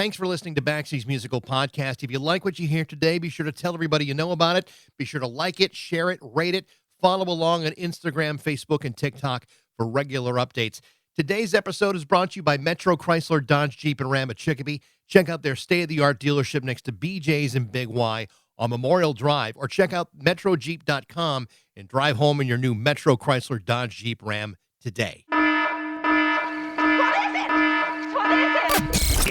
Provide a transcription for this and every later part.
Thanks for listening to Baxie's Musical Podcast. If you like what you hear today, be sure to tell everybody you know about it. Be sure to like it, share it, rate it, follow along on Instagram, Facebook, and TikTok for regular updates. Today's episode is brought to you by Metro Chrysler, Dodge, Jeep, and Ram at Chicopee. Check out their state-of-the-art dealership next to BJ's and Big Y on Memorial Drive, or check out metrojeep.com and drive home in your new Metro Chrysler, Dodge, Jeep, Ram today.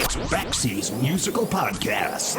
It's Baxie's Musical Podcast.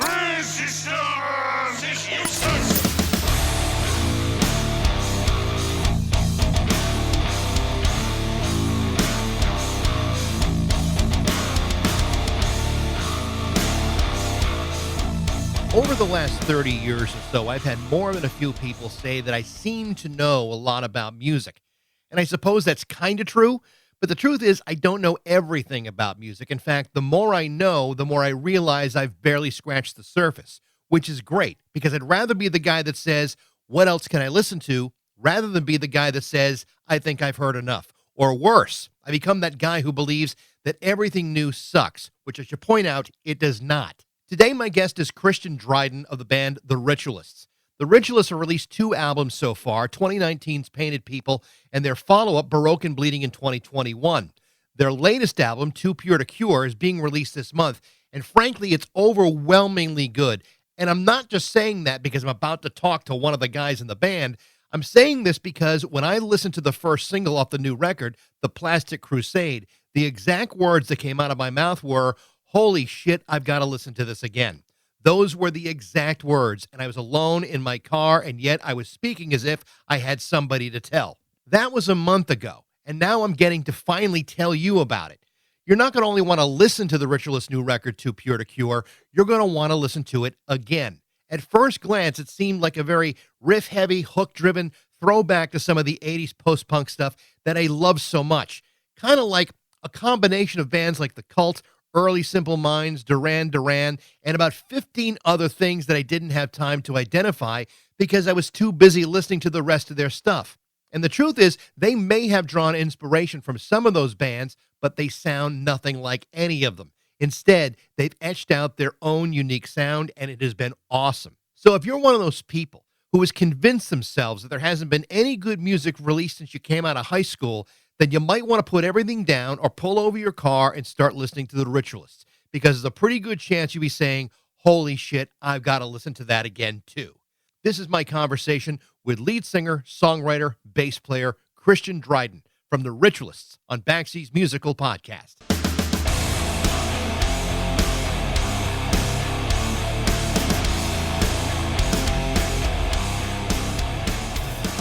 Over the last 30 years or so, I've had more than a few people say that I seem to know a lot about music. And I suppose that's kind of true, but the truth is I don't know everything about music. In fact, the more I know, the more I realize I've barely scratched the surface, which is great because I'd rather be the guy that says, what else can I listen to, rather than be the guy that says, I think I've heard enough. Or worse, I become that guy who believes that everything new sucks, which I should point out, it does not. Today, my guest is Christian Dryden of the band The Ritualists. The Ritualists have released 2 albums so far, 2019's Painted People and their follow-up, Baroque and Bleeding, in 2021. Their latest album, Too Pure to Cure, is being released this month, and frankly, it's overwhelmingly good. And I'm not just saying that because I'm about to talk to one of the guys in the band. I'm saying this because when I listened to the first single off the new record, The Plastic Crusade, the exact words that came out of my mouth were, holy shit, I've got to listen to this again. Those were the exact words, and I was alone in my car, and yet I was speaking as if I had somebody to tell. That was a month ago, and now I'm getting to finally tell you about it. You're not going to only want to listen to the Ritualist new record, Too Pure to Cure, you're going to want to listen to it again. At first glance, it seemed like a very riff-heavy, hook-driven throwback to some of the 80s post-punk stuff that I love so much. Kind of like a combination of bands like The Cult, Early Simple Minds, Duran Duran, and about 15 other things that I didn't have time to identify because I was too busy listening to the rest of their stuff. And the truth is, they may have drawn inspiration from some of those bands, but they sound nothing like any of them. Instead, they've etched out their own unique sound, and it has been awesome. So if you're one of those people who has convinced themselves that there hasn't been any good music released since you came out of high school, then you might want to put everything down or pull over your car and start listening to the Ritualists, because there's a pretty good chance you'll be saying, holy shit, I've got to listen to that again too. This is my conversation with lead singer, songwriter, bass player, Christian Dryden from the Ritualists on Baxie's Musical Podcast.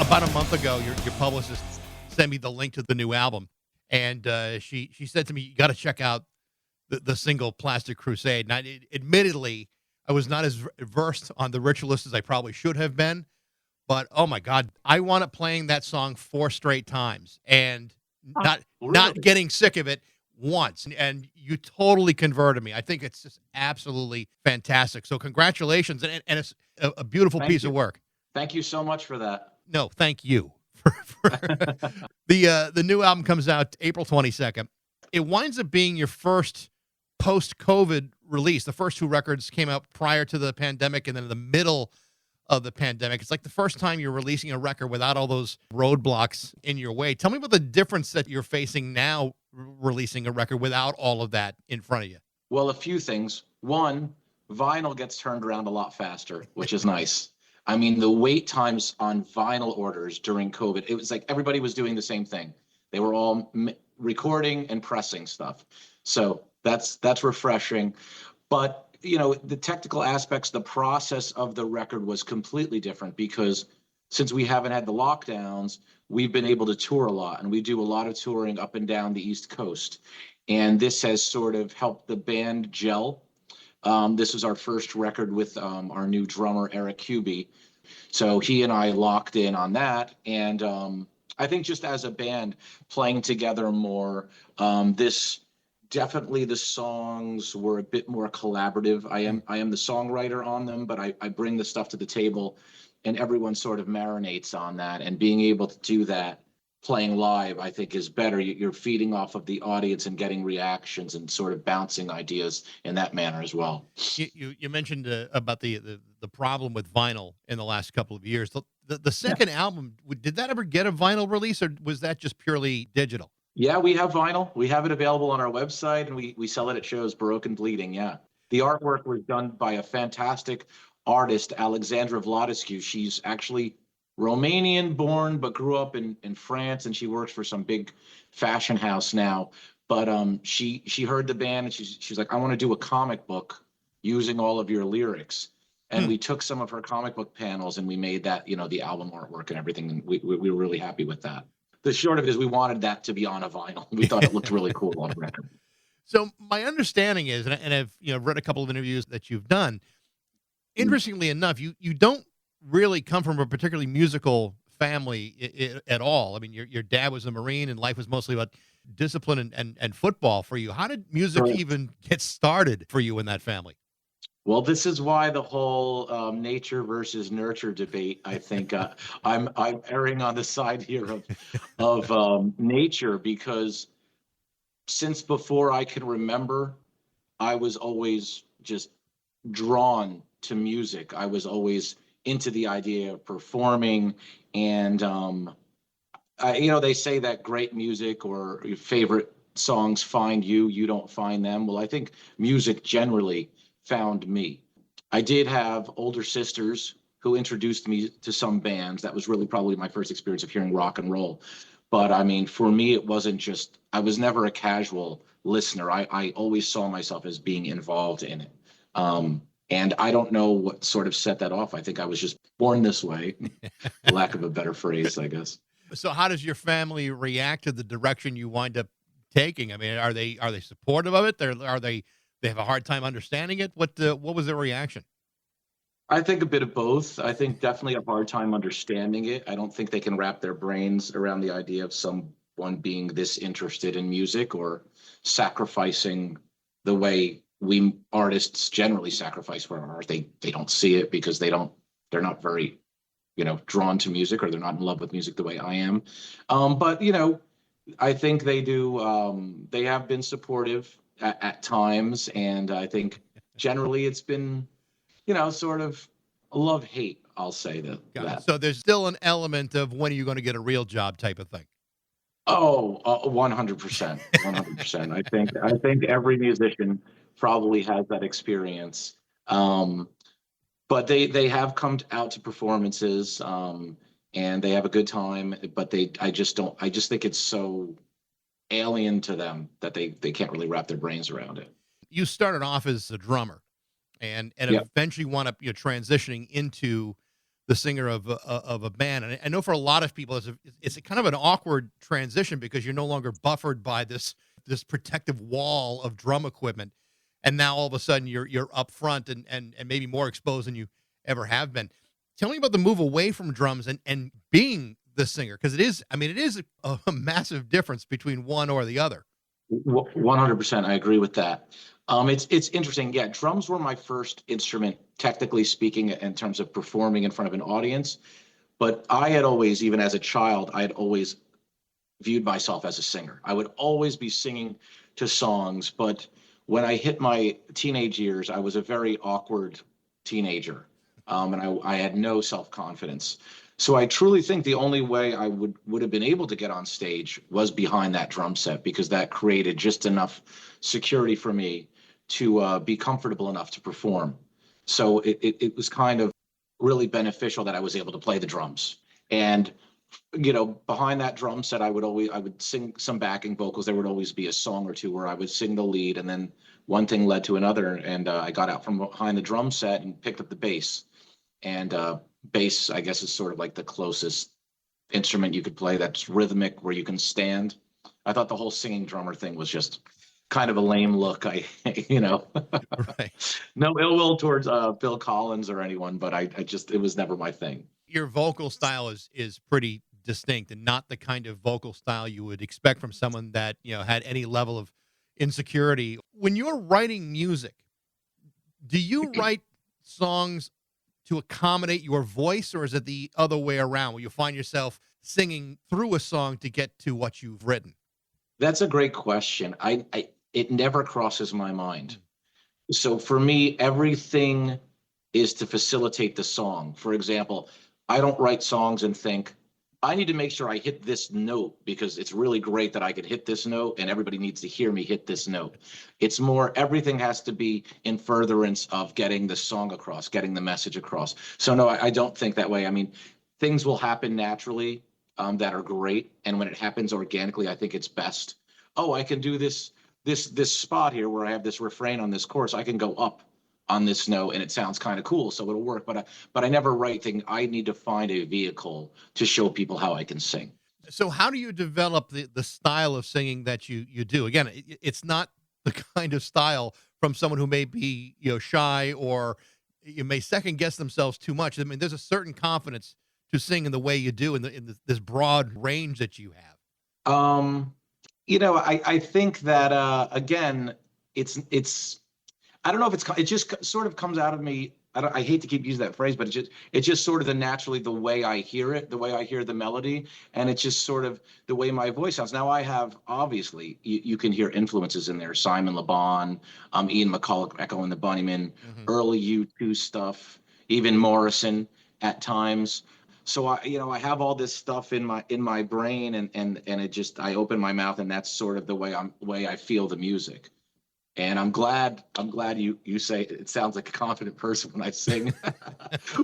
About a month ago, your publicist sent me the link to the new album, and she said to me, you got to check out the single Plastic Crusade. And admittedly, I was not as versed on the Ritualists as I probably should have been, but oh my God, I wound up playing that song 4 straight times and not getting sick of it once. And you totally converted me. I think it's just absolutely fantastic. So congratulations, and it's a beautiful piece of work. Thank you so much for that. No, thank you. The new album comes out April 22nd. It winds up being your first post-COVID release. The first 2 records came out prior to the pandemic and then in the middle of the pandemic. It's like the first time you're releasing a record without all those roadblocks in your way. Tell me about the difference that you're facing now releasing a record without all of that in front of you. Well, a few things. One, vinyl gets turned around a lot faster, which is nice. I mean, the wait times on vinyl orders during COVID, it was like everybody was doing the same thing. They were all recording and pressing stuff. So that's refreshing. But, you know, the technical aspects, the process of the record was completely different because since we haven't had the lockdowns, we've been able to tour a lot, and we do a lot of touring up and down the East Coast. And this has sort of helped the band gel. This was our first record with our new drummer, Eric Cubey. So he and I locked in on that. And I think just as a band playing together more, this definitely the songs were a bit more collaborative. I am the songwriter on them, but I bring the stuff to the table and everyone sort of marinates on that. And being able to do that playing live, I think, is better. You're feeding off of the audience and getting reactions and sort of bouncing ideas in that manner as well. You mentioned about the problem with vinyl in the last couple of years. The second album, did that ever get a vinyl release, or was that just purely digital? Yeah, we have vinyl. We have it available on our website, and we sell it at shows, Baroque and Bleeding. Yeah. The artwork was done by a fantastic artist, Alexandra Vladescu. She's actually Romanian born, but grew up in France, and she works for some big fashion house now. But she heard the band, and she's like, I want to do a comic book using all of your lyrics. And we took some of her comic book panels and we made that, the album artwork and everything. And we were really happy with that. The short of it is we wanted that to be on a vinyl. We thought it looked really cool on a record. So my understanding is, and I've read a couple of interviews that you've done. Interestingly enough, you don't really come from a particularly musical family at all. I mean, your dad was a Marine, and life was mostly about discipline and football for you. How did music even get started for you in that family? Well, this is why the whole nature versus nurture debate. I think I'm erring on the side here of nature, because since before I can remember, I was always just drawn to music. I was always into the idea of performing, and they say that great music or your favorite songs find you, you don't find them. Well, I think music generally found me. I did have older sisters who introduced me to some bands. That was really probably my first experience of hearing rock and roll. But I mean, for me, it wasn't just, I was never a casual listener. I always saw myself as being involved in it. And I don't know what sort of set that off. I think I was just born this way, for lack of a better phrase, I guess. So how does your family react to the direction you wind up taking? I mean, are they supportive of it? They have a hard time understanding it? What was their reaction? I think a bit of both. I think definitely a hard time understanding it. I don't think they can wrap their brains around the idea of someone being this interested in music or sacrificing the way we artists generally sacrifice for our art. They don't see it because they're not very, drawn to music, or they're not in love with music the way I am. But I think they do. They have been supportive at times, and I think generally it's been, sort of love-hate, I'll say that. So there's still an element of when are you going to get a real job type of thing. Oh, 100%, 100%. I think every musician probably has that experience. But they have come out to performances, and they have a good time, but I just think it's so alien to them that they can't really wrap their brains around it. You started off as a drummer and eventually wound up transitioning into the singer of a band. And I know for a lot of people it's a kind of an awkward transition, because you're no longer buffered by this protective wall of drum equipment. And now all of a sudden you're up front and maybe more exposed than you ever have been. Tell me about the move away from drums and being the singer, because it is a massive difference between one or the other. 100%. I agree with that. It's interesting. Yeah, drums were my first instrument, technically speaking, in terms of performing in front of an audience. But I had always, even as a child, I had always viewed myself as a singer. I would always be singing to songs. But when I hit my teenage years, I was a very awkward teenager, and I had no self-confidence. So I truly think the only way I would have been able to get on stage was behind that drum set, because that created just enough security for me to be comfortable enough to perform. So it was kind of really beneficial that I was able to play the drums. And behind that drum set, I would sing some backing vocals. There would always be a song or two where I would sing the lead, and then one thing led to another, and I got out from behind the drum set and picked up the bass. And bass, I guess, is sort of like the closest instrument you could play that's rhythmic, where you can stand. I thought the whole singing drummer thing was just kind of a lame look. Right. No ill will towards Bill Collins or anyone, but it was never my thing. Your vocal style is pretty distinct, and not the kind of vocal style you would expect from someone that had any level of insecurity. When you're writing music, do you write songs to accommodate your voice, or is it the other way around, where you find yourself singing through a song to get to what you've written? That's a great question. It never crosses my mind. So for me, everything is to facilitate the song. For example, I don't write songs and think, I need to make sure I hit this note because it's really great that I can hit this note and everybody needs to hear me hit this note. It's more, everything has to be in furtherance of getting the song across, getting the message across. So no, I don't think that way. I mean, things will happen naturally that are great. And when it happens organically, I think it's best. Oh, I can do this spot here where I have this refrain on this chorus. I can go up on this note and it sounds kind of cool, so it'll work. But I never write things. I need to find a vehicle to show people how I can sing. So how do you develop the style of singing that you do? Again, it's not the kind of style from someone who may be, shy, or you may second guess themselves too much. I mean, there's a certain confidence to sing in the way you do in this broad range that you have. I think that again, it's I don't know if it just sort of comes out of me. I hate to keep using that phrase, but it's just sort of the way I hear it, the way I hear the melody, and it's just sort of the way my voice sounds. Now I have, obviously, you can hear influences in there: Simon Le Bon, Ian McCulloch, Echo and the Bunnymen, early U2 stuff, even Morrison at times. So I have all this stuff in my brain, and it just, I open my mouth, and that's sort of the way I feel the music. And I'm glad you say it sounds like a confident person when I sing.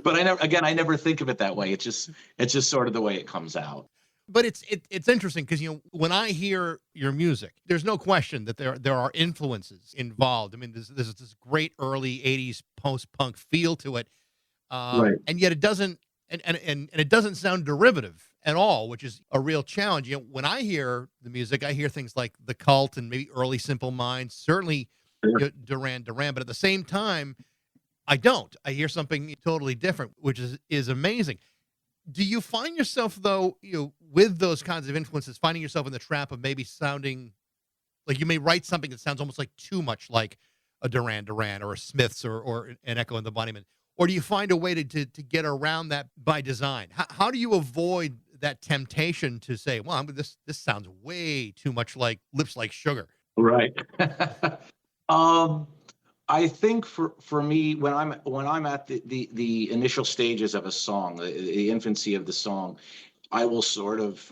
But I never think of it that way. It's just sort of the way it comes out. But it's interesting because when I hear your music, there's no question that there are influences involved. I mean, there's this great early '80s post-punk feel to it, Right. and yet it doesn't and it doesn't sound derivative at all, which is a real challenge. When I hear the music, I hear things like The Cult and maybe early Simple Minds, certainly Duran Duran, but at the same time, I don't. I hear something totally different, which is amazing. Do you find yourself, though, with those kinds of influences, finding yourself in the trap of maybe sounding like you may write something that sounds almost like too much like a Duran Duran or a Smiths or an Echo and the Bunnymen? Or do you find a way to get around that by design? How do you avoid that temptation to say, well, this sounds way too much like Lips Like Sugar? Right. I think for me, when I'm at the initial stages of a song, the infancy of the song, I will sort of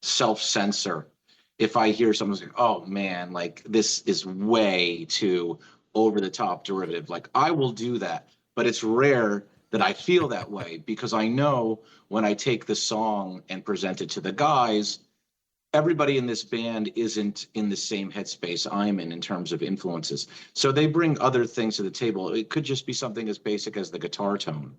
self-censor if I hear someone say, "Oh man, like this is way too over the top derivative." Like I will do that, but it's rare that I feel that way because I know when I take the song and present it to the guys, everybody in this band isn't in the same headspace I'm in terms of influences. So they bring other things to the table. It could just be something as basic as the guitar tone,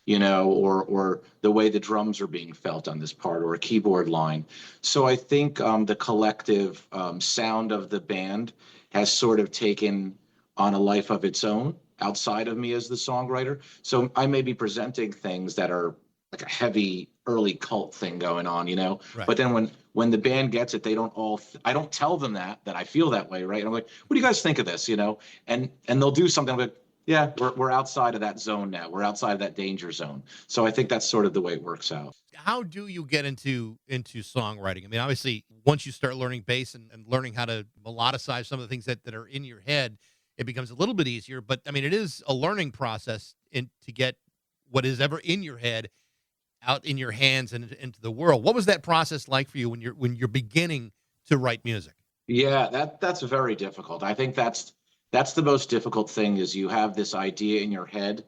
or the way the drums are being felt on this part, or a keyboard line. So I think the collective sound of the band has sort of taken on a life of its own outside of me as the songwriter. So I may be presenting things that are like a heavy early cult thing going on, Right. But then when the band gets it, they don't all, I don't tell them that I feel that way. Right. And I'm like, what do you guys think of this? And they'll do something like, yeah, we're outside of that zone now. We're outside of that danger zone. So I think that's sort of the way it works out. How do you get into songwriting? I mean, obviously, once you start learning bass and learning how to melodicize some of the things that are in your head, it becomes a little bit easier. But I mean, it is a learning process to get what is ever in your head out in your hands and into the world. What was that process like for you when you're beginning to write music? Yeah, that's very difficult. I think that's the most difficult thing is you have this idea in your head,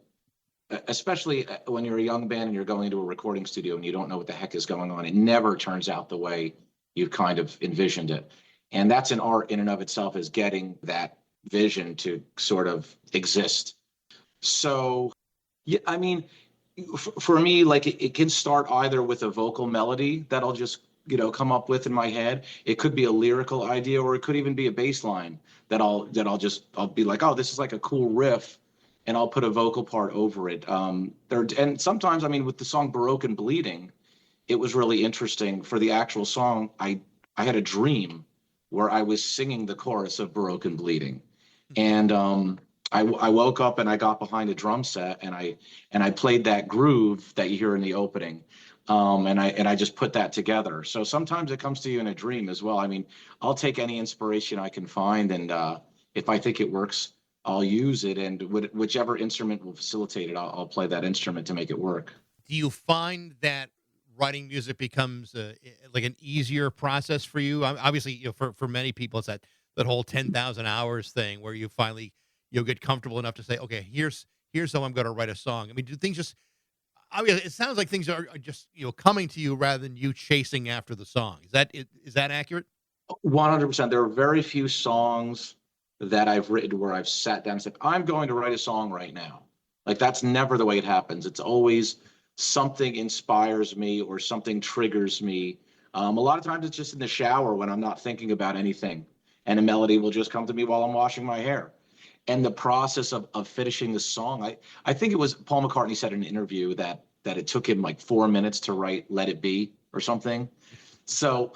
especially when you're a young band and you're going into a recording studio and you don't know what the heck is going on. It never turns out the way you've kind of envisioned it. And that's an art in and of itself, is getting that vision to sort of exist. So, yeah, I mean, for me, like it can start either with a vocal melody that I'll just come up with in my head. It could be a lyrical idea, or it could even be a bass line that I'll be like, oh, this is like a cool riff, and I'll put a vocal part over it. And sometimes, I mean, with the song Baroque and Bleeding, it was really interesting. For the actual song, I had a dream where I was singing the chorus of Baroque and Bleeding, and I woke up and I got behind a drum set and I played that groove that you hear in the opening. And I just put that together. So sometimes it comes to you in a dream as well. I mean, I'll take any inspiration I can find, and if I think it works, I'll use it. And whichever instrument will facilitate it, I'll play that instrument to make it work. Do you find that writing music becomes like an easier process for you? Obviously, for many people, it's that whole 10,000 hours thing where you finally you'll get comfortable enough to say, okay, here's how I'm going to write a song. I mean, do things just? I mean, it sounds like things are just coming to you rather than you chasing after the song. Is that it? Is that accurate? 100%. There are very few songs that I've written where I've sat down and said, I'm going to write a song right now. Like, that's never the way it happens. It's always something inspires me or something triggers me. A lot of times it's just in the shower when I'm not thinking about anything, and a melody will just come to me while I'm washing my hair. And the process of finishing the song, I think it was Paul McCartney said in an interview that it took him like 4 minutes to write Let It Be or something. So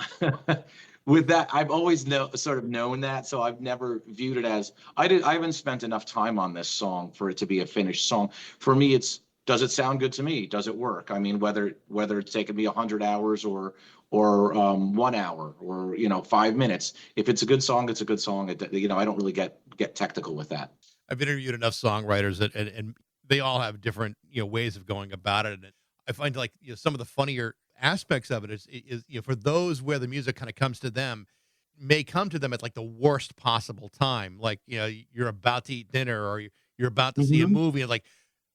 with that, I've always sort of known that. So I've never viewed it as I haven't spent enough time on this song for it to be a finished song. For me, it's, does it sound good to me? Does it work? I mean, whether it's taken me 100 hours or 1 hour or 5 minutes. If it's a good song, it's a good song. I don't really get technical with that. I've interviewed enough songwriters and they all have different ways of going about it. And I find like some of the funnier aspects of it is for those where the music kind of comes to them, may come to them at like the worst possible time. Like you're about to eat dinner or you're about to see a movie, and like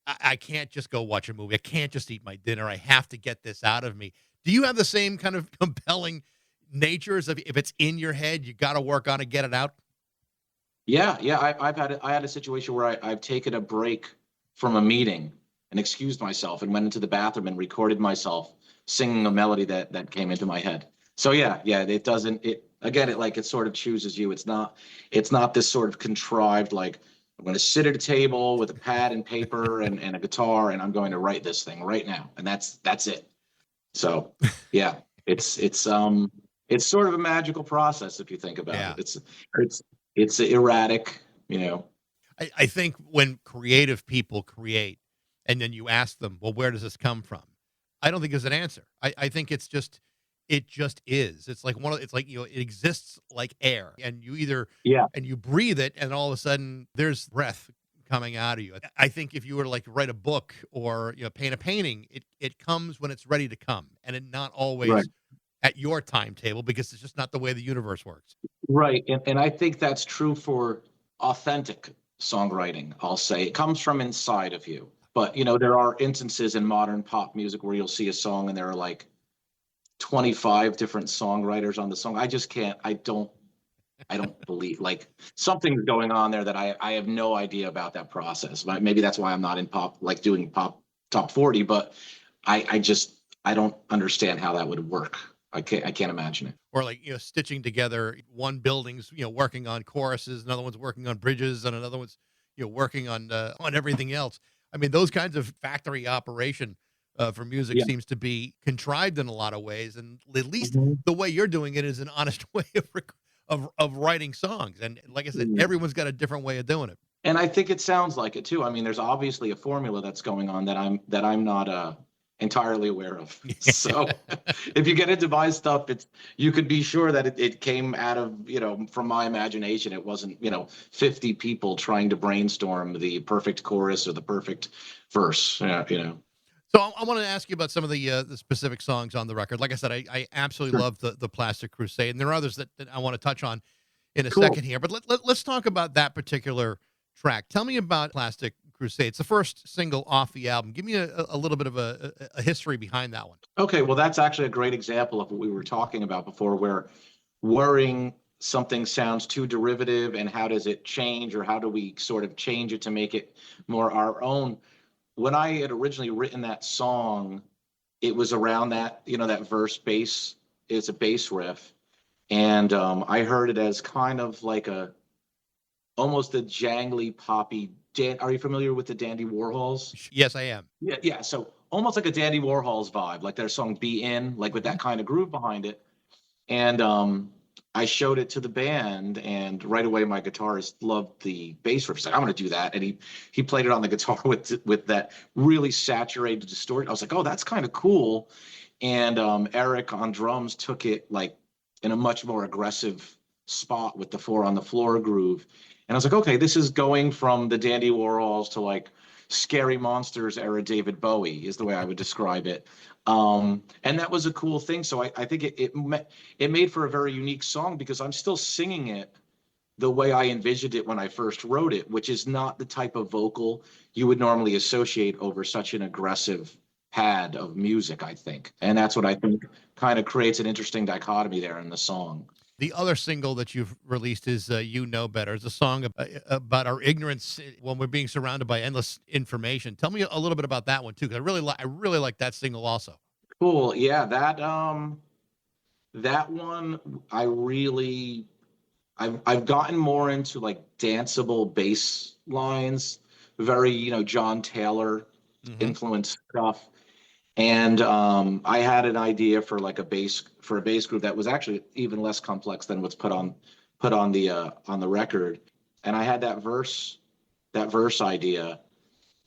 I can't just go watch a movie. I can't just eat my dinner. I have to get this out of me. Do you have the same kind of compelling natures of if it's in your head, you got to work on it, get it out? Yeah. I had a situation where I've taken a break from a meeting and excused myself and went into the bathroom and recorded myself singing a melody that came into my head. So yeah, it doesn't, it sort of chooses you. It's not this sort of contrived, like, I'm going to sit at a table with a pad and paper and a guitar, and I'm going to write this thing right now. And that's it. So yeah, it's sort of a magical process if you think about it. It's erratic, I think when creative people create and then you ask them, well, where does this come from? I don't think there's an answer. I think it just is. It's like it exists like air, and you either and you breathe it, and all of a sudden there's breath coming out of you. I think if you were to like write a book or paint a painting, it comes when it's ready to come, and it not always at your timetable, because it's just not the way the universe works. Right. And I think that's true for authentic songwriting. I'll say it comes from inside of you. But there are instances in modern pop music where you'll see a song and there are like 25 different songwriters on the song. I don't believe, like, something's going on there that I have no idea about that process. Maybe that's why I'm not in pop, like doing pop top 40, but I don't understand how that would work. I can't imagine it. Or like, stitching together one building's, working on choruses, another one's working on bridges, and another one's, working on everything else. I mean, those kinds of factory operation for music seems to be contrived in a lot of ways. And at least the way you're doing it is an honest way of writing songs. And like I said, everyone's got a different way of doing it. And I think it sounds like it too. I mean, there's obviously a formula that's going on that I'm not entirely aware of. So if you get into my stuff, you could be sure that it came out of, from my imagination. It wasn't, 50 people trying to brainstorm the perfect chorus or the perfect verse, So I want to ask you about some of the specific songs on the record. Like I said, I absolutely love the Plastic Crusade, and there are others that I want to touch on in a second here. But let's talk about that particular track. Tell me about Plastic Crusade. It's the first single off the album. Give me a little bit of a history behind that one. Okay, well, that's actually a great example of what we were talking about before, where worrying something sounds too derivative, and how does it change, or how do we sort of change it to make it more our own? When I had originally written that song, it was around that, that verse bass is a bass riff. And I heard it as kind of like almost a jangly poppy. Are you familiar with the Dandy Warhols? Yes, I am. Yeah. So almost like a Dandy Warhols vibe, like their song Be In, like with that kind of groove behind it. And I showed it to the band, and right away my guitarist loved the bass riff. He's like, I'm going to do that. And he played it on the guitar with that really saturated distortion. I was like, oh, that's kind of cool. And Eric on drums took it like in a much more aggressive spot with the 4 on the floor groove. And I was like, okay, this is going from the Dandy Warhols to like Scary Monsters era David Bowie is the way I would describe it. And that was a cool thing. So I think it made for a very unique song because I'm still singing it the way I envisioned it when I first wrote it, which is not the type of vocal you would normally associate over such an aggressive pad of music, I think. And that's what I think kind of creates an interesting dichotomy there in the song. The other single that you've released is "You Know Better." It's a song about our ignorance when we're being surrounded by endless information. Tell me a little bit about that one too, because I really like that single also. Cool. Yeah, that one I really I've gotten more into like danceable bass lines, very, John Taylor Hmm. influenced stuff. And I had an idea for like a bass group that was actually even less complex than what's put on the record. And I had that verse idea,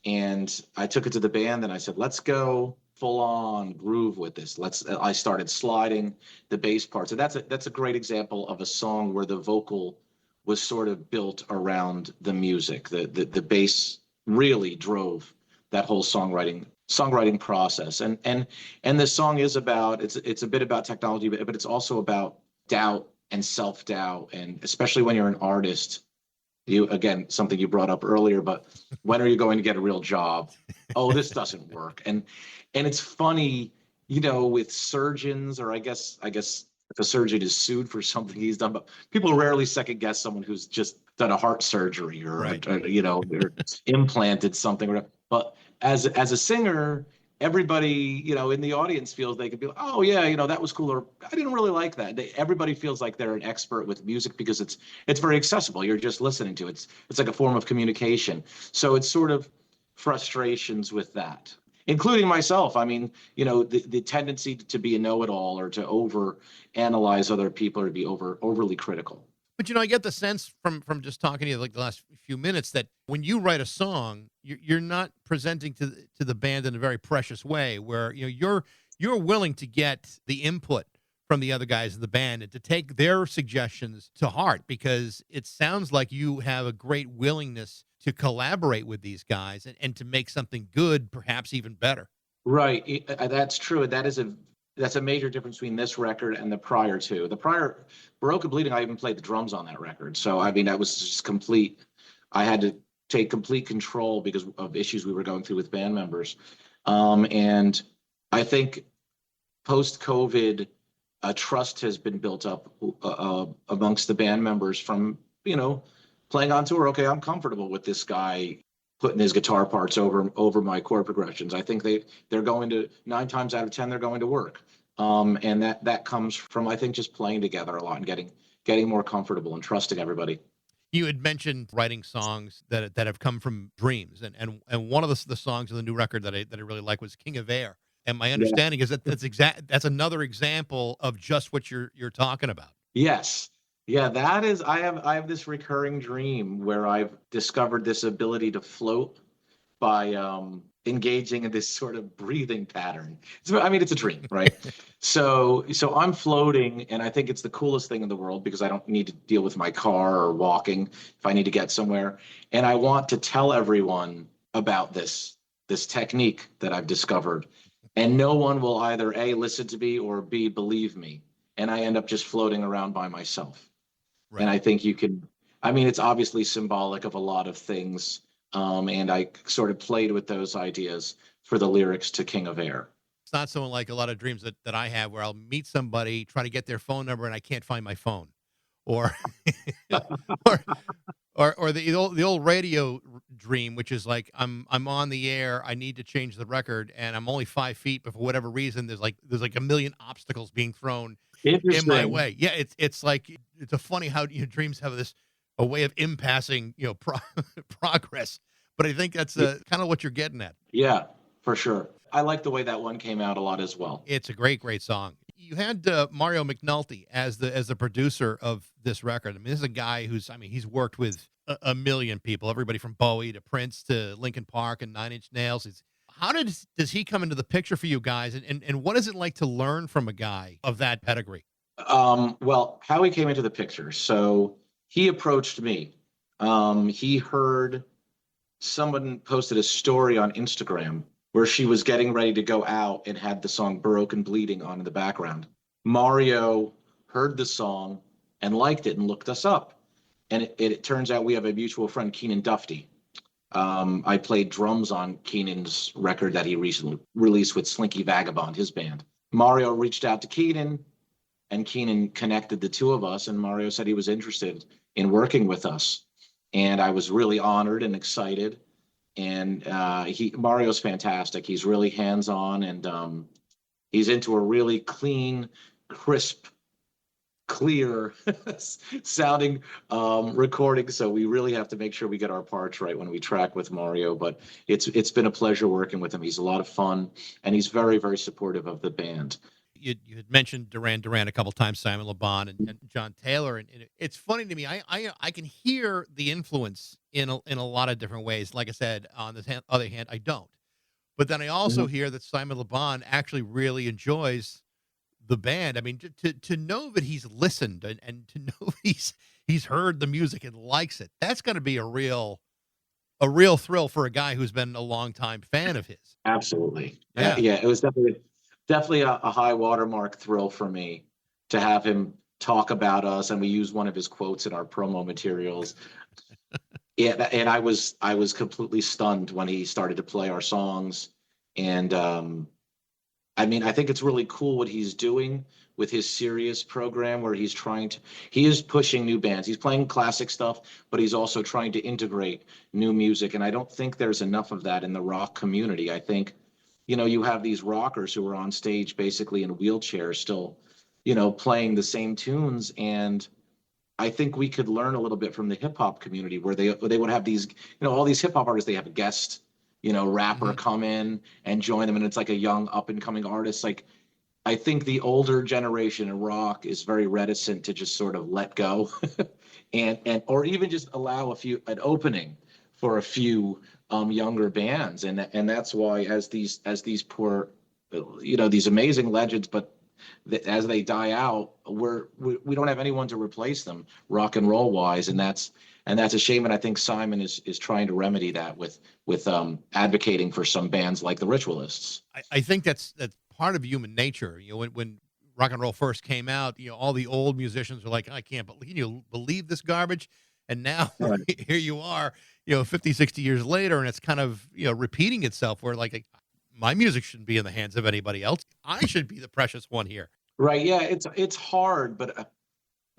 and I took it to the band and I said, let's go full on groove with this. I started sliding the bass parts. So that's a great example of a song where the vocal was sort of built around the music. The bass really drove that whole songwriting process. And the song is about, it's a bit about technology, but it's also about doubt and self-doubt. And especially when you're an artist, again, something you brought up earlier, but when are you going to get a real job? Oh, this doesn't work. And it's funny, with surgeons, or I guess if a surgeon is sued for something he's done, but people rarely second guess someone who's just done a heart surgery Right. or implanted something or whatever. But as a singer, everybody, in the audience feels they could be like, oh yeah, that was cool, or I didn't really like that. Everybody feels like they're an expert with music because it's very accessible. You're just listening to it. It's like a form of communication. So it's sort of frustrations with that, including myself. I mean, the tendency to be a know-it-all or to over analyze other people or to be overly critical. But I get the sense from just talking to you like the last few minutes that when you write a song, you're not presenting to the band in a very precious way, where you're willing to get the input from the other guys in the band and to take their suggestions to heart, because it sounds like you have a great willingness to collaborate with these guys and to make something good, perhaps even better. Right. That's true. That's a major difference between this record and the prior two. The prior Baroque Bleeding, I even played the drums on that record. So I mean, that was just complete. I had to take complete control because of issues we were going through with band members. And I think post COVID, a trust has been built up amongst the band members from playing on tour. Okay, I'm comfortable with this guy putting his guitar parts over my chord progressions. I think they're going to 9 times out of 10 they're going to work. And that comes from, I think, just playing together a lot and getting more comfortable and trusting everybody. You had mentioned writing songs that have come from dreams, and one of the songs on the new record that I really like was "King of Air." And my Yeah. understanding is that's another example of just what you're talking about. Yes. Yeah, that is, I have this recurring dream where I've discovered this ability to float by engaging in this sort of breathing pattern. I mean, it's a dream, right? So I'm floating, and I think it's the coolest thing in the world because I don't need to deal with my car or walking if I need to get somewhere. And I want to tell everyone about this technique that I've discovered. And no one will either A, listen to me, or B, believe me. And I end up just floating around by myself. And Right. I think I mean, it's obviously symbolic of a lot of things. And I sort of played with those ideas for the lyrics to King of Air. It's not so like a lot of dreams that I have where I'll meet somebody, try to get their phone number, and I can't find my phone, or or or the old radio dream, which is like I'm on the air, I need to change the record, and I'm only 5 feet, but for whatever reason, there's like a million obstacles being thrown in my Interesting. way. Yeah, it's like it's a funny how dreams have a way of impassing progress. But I think that's kind of what you're getting at. Yeah, for sure. I like the way that one came out a lot as well. It's a great song. You had Mario McNulty as the producer of this record. I mean, this is a guy he's worked with a million people, everybody from Bowie to Prince to Linkin Park and Nine Inch Nails. How does he come into the picture for you guys, and what is it like to learn from a guy of that pedigree? Well, how he came into the picture. So he approached me. He heard someone posted a story on Instagram where she was getting ready to go out and had the song Broken Bleeding on in the background. Mario heard the song and liked it and looked us up. And it turns out we have a mutual friend, Keenan Dufty. I played drums on Keenan's record that he recently released with Slinky Vagabond, his band. Mario reached out to Keenan, and Keenan connected the two of us, and Mario said he was interested in working with us. And I was really honored and excited. And Mario's fantastic. He's really hands-on, and he's into a really clean, crisp, clear sounding recording. So we really have to make sure we get our parts right when we track with Mario. But it's been a pleasure working with him. He's a lot of fun, and he's very, very supportive of the band. You had mentioned Duran Duran a couple times, Simon Le Bon and John Taylor, and it's funny to me. I can hear the influence in a lot of different ways. Like I said, on the other hand, I don't. But then I also hear that Simon Le Bon actually really enjoys the band. I mean, to know that he's listened and to know he's heard the music and likes it, that's got to be a real thrill for a guy who's been a longtime fan of his. Absolutely. Yeah. Yeah, it was definitely a high watermark thrill for me to have him talk about us, and we use one of his quotes in our promo materials. Yeah, and I was completely stunned when he started to play our songs. And I mean, I think it's really cool what he's doing with his Sirius program, where he is pushing new bands. He's playing classic stuff, but he's also trying to integrate new music. And I don't think there's enough of that in the rock community. I think, you have these rockers who are on stage basically in wheelchairs still, playing the same tunes. And I think we could learn a little bit from the hip hop community, where they would have these, all these hip hop artists, they have a guest, rapper come in and join them. And it's like a young up and coming artist. Like, I think the older generation in rock is very reticent to just sort of let go or even just allow an opening for a few younger bands. And that's why as these poor, these amazing legends, but as they die out, we don't have anyone to replace them rock and roll wise. And that's a shame. And I think Simon is trying to remedy that with advocating for some bands like the Ritualists. I think that's part of human nature. When rock and roll first came out, all the old musicians were like, I can't believe this garbage. And now Right. here you are, 50, 60 years later, and it's kind of, repeating itself, where like my music shouldn't be in the hands of anybody else. I should be the precious one here. Right. Yeah. It's hard, but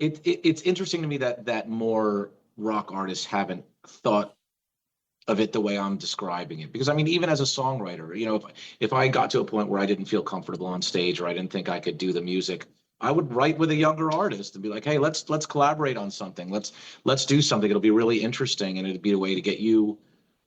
it's interesting to me that more rock artists haven't thought of it the way I'm describing it. Because I mean, even as a songwriter, if I got to a point where I didn't feel comfortable on stage, or I didn't think I could do the music, I would write with a younger artist and be like, hey, let's collaborate on something. Let's do something. It'll be really interesting, and it'd be a way to get you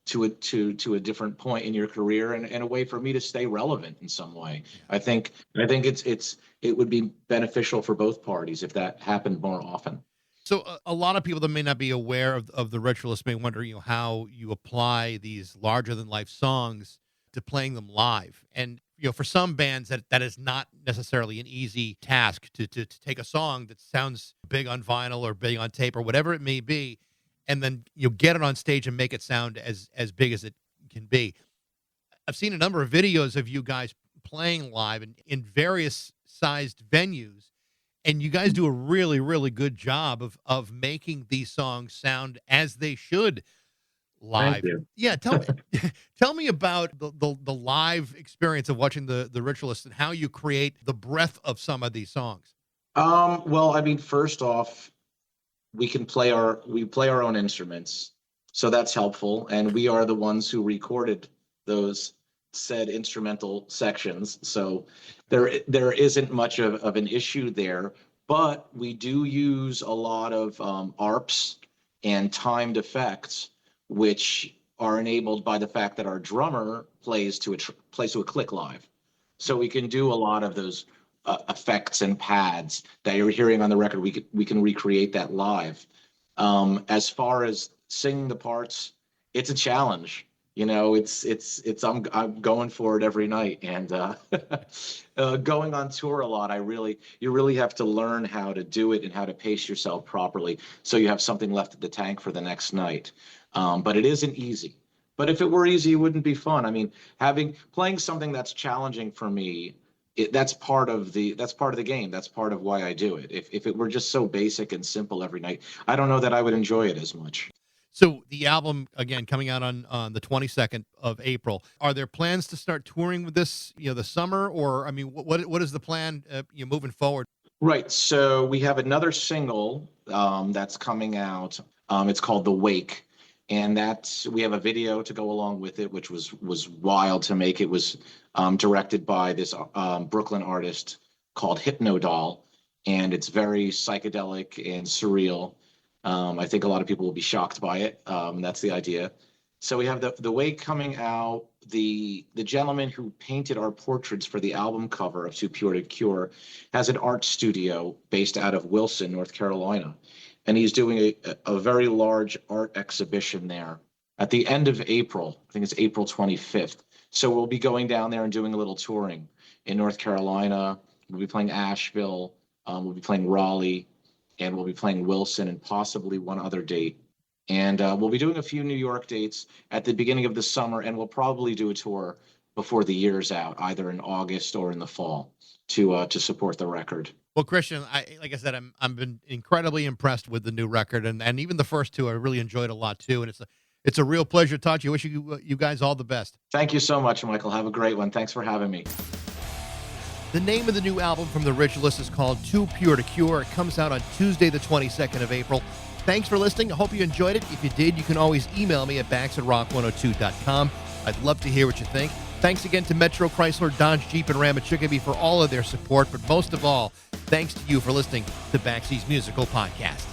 to a different point in your career, and a way for me to stay relevant in some way. I think it would be beneficial for both parties if that happened more often. So a lot of people that may not be aware of the Ritualists may wonder, how you apply these larger than life songs to playing them live. And, for some bands that is not necessarily an easy task to take a song that sounds big on vinyl or big on tape or whatever it may be, and then get it on stage and make it sound as big as it can be. I've seen a number of videos of you guys playing live in various sized venues, and you guys do a really, really good job of making these songs sound as they should live. Thank you. Yeah, tell me about the live experience of watching the Ritualists and how you create the breadth of some of these songs. Well, I mean, first off, we play our own instruments, so that's helpful, and we are the ones who recorded those said instrumental sections, so there isn't much of an issue there. But we do use a lot of ARPs and timed effects, which are enabled by the fact that our drummer plays to a click live, so we can do a lot of those effects and pads that you're hearing on the record. We can recreate that live. As far as singing the parts, it's a challenge. I'm going for it every night, and going on tour a lot. You really have to learn how to do it and how to pace yourself properly, so you have something left at the tank for the next night. But it isn't easy. But if it were easy, it wouldn't be fun. I mean, playing something that's challenging for me, that's part of the game. That's part of why I do it. If it were just so basic and simple every night, I don't know that I would enjoy it as much. So the album, again, coming out on the 22nd of April. Are there plans to start touring with this, the summer? Or, I mean, what is the plan moving forward? Right. So we have another single that's coming out. It's called The Wake. And we have a video to go along with it, which was wild to make. It was directed by this Brooklyn artist called Hypnodoll. And it's very psychedelic and surreal. I think a lot of people will be shocked by it. That's the idea. So we have the Wake coming out. The gentleman who painted our portraits for the album cover of Too Pure to Cure has an art studio based out of Wilson, North Carolina. And he's doing a very large art exhibition there at the end of April. I think it's April 25th. So we'll be going down there and doing a little touring in North Carolina. We'll be playing Asheville. We'll be playing Raleigh. And we'll be playing Wilson and possibly one other date. And we'll be doing a few New York dates at the beginning of the summer, and we'll probably do a tour before the year's out, either in August or in the fall, to support the record. Well, Christian, like I said, I'm been incredibly impressed with the new record, and even the first two I really enjoyed a lot too. And it's a real pleasure to talk to you. Wish you guys all the best. Thank you so much, Michael. Have a great one. Thanks for having me. The name of the new album from the Ritualists is called Too Pure to Cure. It comes out on Tuesday, the 22nd of April. Thanks for listening. I hope you enjoyed it. If you did, you can always email me at bax@rock102.com. I'd love to hear what you think. Thanks again to Metro, Chrysler, Dodge, Jeep, and Ram at Chicopee for all of their support. But most of all, thanks to you for listening to Baxie's Musical Podcast.